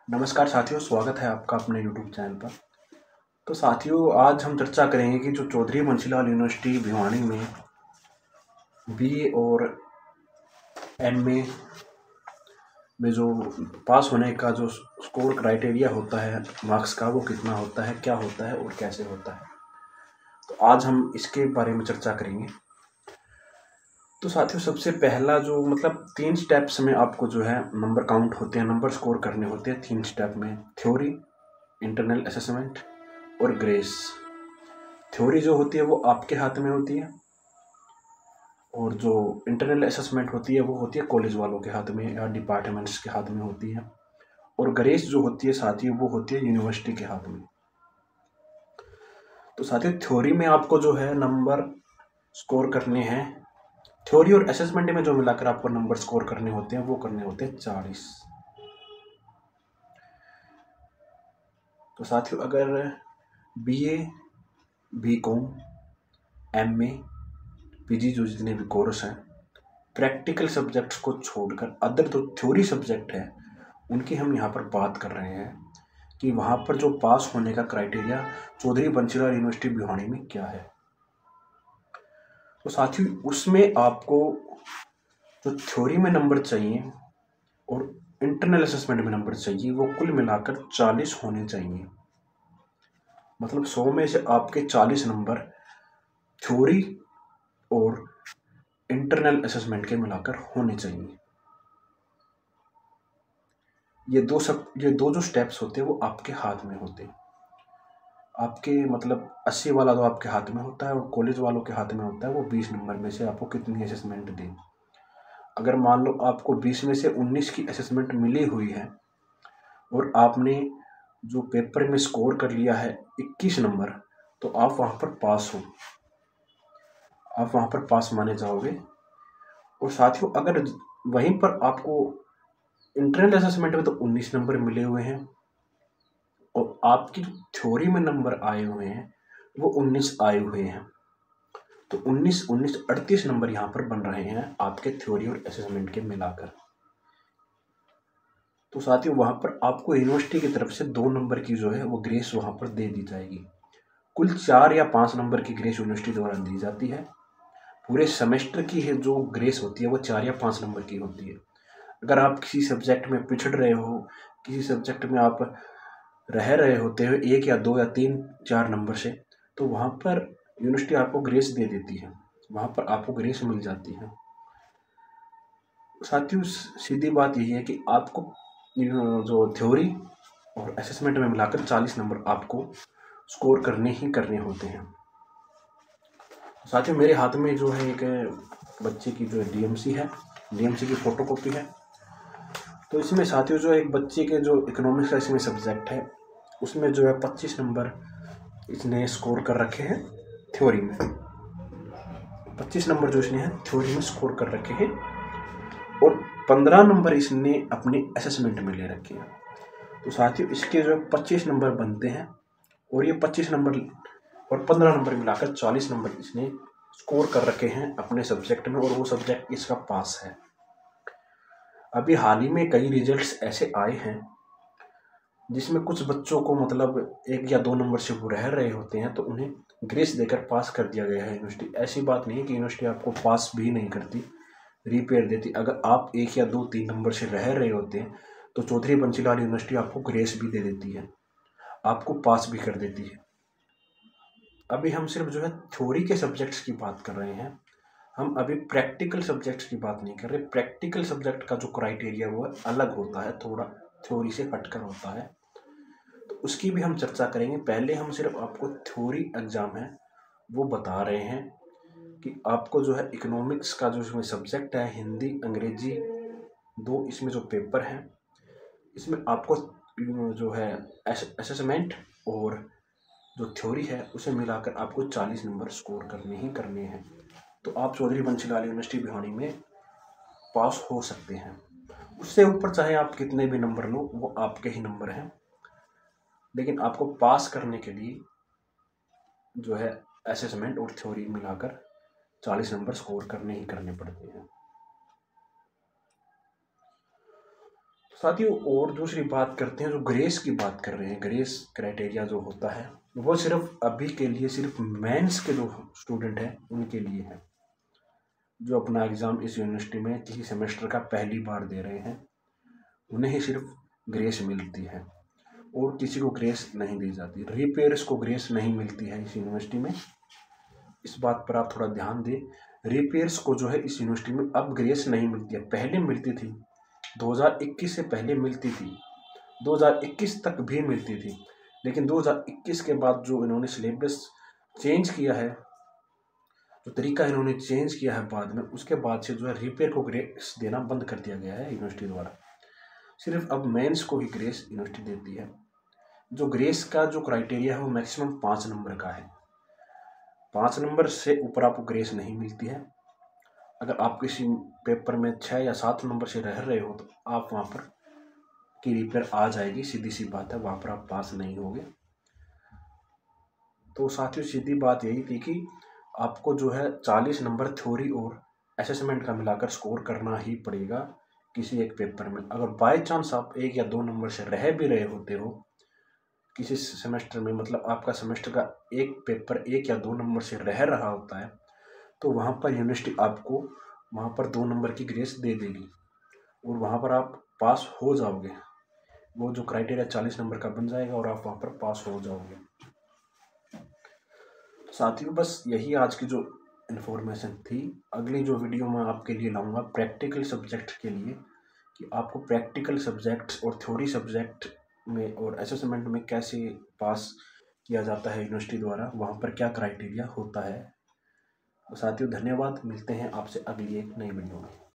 नमस्कार साथियों, स्वागत है आपका अपने यूट्यूब चैनल पर। तो साथियों, आज हम चर्चा करेंगे कि जो चौधरी बंसीलाल यूनिवर्सिटी भिवानी में बीए और एमए में जो पास होने का जो स्कोर क्राइटेरिया होता है मार्क्स का, वो कितना होता है, क्या होता है और कैसे होता है। तो आज हम इसके बारे में चर्चा करेंगे। तो साथियों, सबसे पहला जो 3 स्टेप्स में आपको जो है नंबर काउंट होते हैं, नंबर स्कोर करने होते हैं 3 स्टेप में। थ्योरी, इंटरनल असेसमेंट और ग्रेस। थ्योरी जो होती है वो आपके हाथ में होती है, और जो इंटरनल असेसमेंट होती है वो होती है कॉलेज वालों के हाथ में या डिपार्टमेंट्स के हाथ में होती है। और ग्रेस जो होती है साथियों, वो होती है यूनिवर्सिटी के हाथ में। तो साथियों, थ्योरी में आपको जो है नंबर स्कोर करने हैं। थ्योरी और असेसमेंट में जो मिलाकर आपको नंबर स्कोर करने होते हैं वो करने होते हैं 40। तो साथियों, अगर बीए, बीकॉम, एमए, पीजी जो जितने भी कोर्स हैं, प्रैक्टिकल सब्जेक्ट्स को छोड़कर अदर जो थ्योरी सब्जेक्ट है उनकी हम यहाँ पर बात कर रहे हैं कि वहाँ पर जो पास होने का क्राइटेरिया चौधरी बंसीलाल यूनिवर्सिटी भिवानी में क्या है। तो साथियों, उसमें आपको जो थ्योरी में नंबर चाहिए और इंटरनल असेसमेंट में नंबर चाहिए वो कुल मिलाकर 40 होने चाहिए। मतलब 100 में से आपके 40 नंबर थ्योरी और इंटरनल असेसमेंट के मिलाकर होने चाहिए। ये दो जो स्टेप्स होते हैं वो आपके हाथ में होते हैं। आपके 80 वाला जो आपके हाथ में होता है और कॉलेज वालों के हाथ में होता है वो 20 नंबर में से आपको कितनी असेसमेंट दें। अगर मान लो आपको 20 में से 19 की असेसमेंट मिली हुई है और आपने जो पेपर में स्कोर कर लिया है 21 नंबर, तो आप वहाँ पर पास हो, आप वहाँ पर पास माने जाओगे। और साथियों, अगर वहीं पर आपको इंटरनल असेसमेंट में तो 19 नंबर मिले हुए हैं और आपकी थ्योरी में नंबर आए हुए हैं वो 19 आए हुए हैं, तो 19 19 38 नंबर यहाँ पर बन रहे हैं आपके थ्योरी और असेसमेंट के मिलाकर। तो साथियों, वहाँ पर आपको यूनिवर्सिटी की तरफ से 2 नंबर की जो है वो ग्रेस वहाँ पर दे दी जाएगी। कुल 4 या 5 नंबर की ग्रेस यूनिवर्सिटी द्वारा दी जाती है। पूरे सेमेस्टर की है जो ग्रेस होती है वो 4 या 5 नंबर की होती है। अगर आप किसी सब्जेक्ट में पिछड़ रहे हो, किसी सब्जेक्ट में आप रह रहे होते हो 1 या 2 या 3 4 नंबर से, तो वहाँ पर यूनिवर्सिटी आपको ग्रेस दे देती है, वहाँ पर आपको ग्रेस मिल जाती है। साथियों, सीधी बात यही है कि आपको जो थ्योरी और असेसमेंट में मिलाकर 40 नंबर आपको स्कोर करने ही करने होते हैं। साथियों, मेरे हाथ में जो है एक बच्चे की जो डीएमसी है, डीएमसी की फोटोकॉपी है। तो इसमें साथियों जो एक बच्चे के जो इकोनॉमिक्स का इसमें सब्जेक्ट है उसमें जो है 25 नंबर इसने स्कोर कर रखे हैं थ्योरी में। 25 नंबर जो इसने है थ्योरी में स्कोर कर रखे हैं और 15 नंबर इसने अपने असेसमेंट में ले रखे हैं। तो साथियों, इसके जो 25 नंबर बनते हैं और ये 25 नंबर और 15 नंबर मिलाकर 40 नंबर इसने स्कोर कर रखे हैं अपने सब्जेक्ट में, और वो सब्जेक्ट इसका पास है। अभी हाल ही में कई रिजल्ट्स ऐसे आए हैं जिसमें कुछ बच्चों को 1 या 2 नंबर से वो रह रहे होते हैं, तो उन्हें ग्रेस देकर पास कर दिया गया है यूनिवर्सिटी। ऐसी बात नहीं है कि यूनिवर्सिटी आपको पास भी नहीं करती, रिपेयर देती। अगर आप 1 या 2 3 नंबर से रह रहे होते हैं तो चौधरी बंसीलाल यूनिवर्सिटी आपको ग्रेस भी दे देती है, आपको पास भी कर देती है। अभी हम सिर्फ जो है थ्योरी के सब्जेक्ट्स की बात कर रहे हैं, हम अभी प्रैक्टिकल सब्जेक्ट्स की बात नहीं कर रहे। प्रैक्टिकल सब्जेक्ट का जो क्राइटेरिया वो अलग होता है, थोड़ा थ्योरी से हटकर होता है, तो उसकी भी हम चर्चा करेंगे। पहले हम सिर्फ आपको थ्योरी एग्जाम है वो बता रहे हैं कि आपको जो है इकोनॉमिक्स का जो इसमें सब्जेक्ट है, हिंदी अंग्रेजी 2 इसमें जो पेपर हैं, इसमें आपको जो है असेसमेंट और जो थ्योरी है उसे मिलाकर आपको 40 नंबर स्कोर करने ही करने हैं। तो आप चौधरी बंसीलाल यूनिवर्सिटी भिवानी में पास हो सकते हैं। उससे ऊपर चाहे आप कितने भी नंबर लो वो आपके ही नंबर हैं, लेकिन आपको पास करने के लिए जो है असेसमेंट और थ्योरी मिलाकर 40 नंबर स्कोर करने ही करने पड़ते हैं। साथियों और दूसरी बात करते हैं, जो ग्रेस की बात कर रहे हैं, ग्रेस क्राइटेरिया जो होता है वो सिर्फ अभी के लिए सिर्फ मेंस के जो स्टूडेंट हैं उनके लिए है, जो अपना एग्ज़ाम इस यूनिवर्सिटी में किसी सेमेस्टर का पहली बार दे रहे हैं, उन्हें ही सिर्फ ग्रेस मिलती है और किसी को ग्रेस नहीं दी जाती। रीपेयर्स को ग्रेस नहीं मिलती है इस यूनिवर्सिटी में, इस बात पर आप थोड़ा ध्यान दें। रीपेयर्स को जो है इस यूनिवर्सिटी में अब ग्रेस नहीं मिलती है, पहले मिलती थी, 2021 से पहले मिलती थी, 2021 तक भी मिलती थी, लेकिन 2021 के बाद जो इन्होंने सिलेबस चेंज किया है, जो तरीका इन्होंने चेंज किया है बाद में, उसके बाद से जो है रिपेयर को ग्रेस देना बंद कर दिया गया है यूनिवर्सिटी द्वारा। सिर्फ अब मेंस को ही ग्रेस यूनिवर्सिटी देती है। जो ग्रेस का जो क्राइटेरिया है वो मैक्सिमम 5 नंबर का है, 5 नंबर से ऊपर आपको ग्रेस नहीं मिलती है। अगर आप किसी पेपर में 6 या 7 नंबर से रह रहे हो तो आप वहाँ पर की रिपेयर आ जाएगी, सीधी सी बात है, वहाँ पर आप पास नहीं होगे। तो साथियों सीधी बात यही थी कि आपको जो है 40 नंबर थ्योरी और असेसमेंट का मिलाकर स्कोर करना ही पड़ेगा किसी एक पेपर में। अगर बाय चांस आप 1 या 2 नंबर से रह भी रहे होते हो किसी सेमेस्टर में, मतलब आपका सेमेस्टर का एक पेपर 1 या 2 नंबर से रह रहा होता है, तो वहाँ पर यूनिवर्सिटी आपको वहाँ पर 2 नंबर की ग्रेस दे देगी और वहाँ पर आप पास हो जाओगे। वो जो क्राइटेरिया 40 नंबर का बन जाएगा और आप वहाँ पर पास हो जाओगे। साथियों बस यही आज की जो इन्फॉर्मेशन थी। अगली जो वीडियो मैं आपके लिए लाऊंगा प्रैक्टिकल सब्जेक्ट के लिए, कि आपको प्रैक्टिकल सब्जेक्ट्स और थ्योरी सब्जेक्ट में और असेसमेंट में कैसे पास किया जाता है यूनिवर्सिटी द्वारा, वहाँ पर क्या क्राइटेरिया होता है। तो साथियों धन्यवाद, मिलते हैं आपसे अगली एक नई वीडियो में।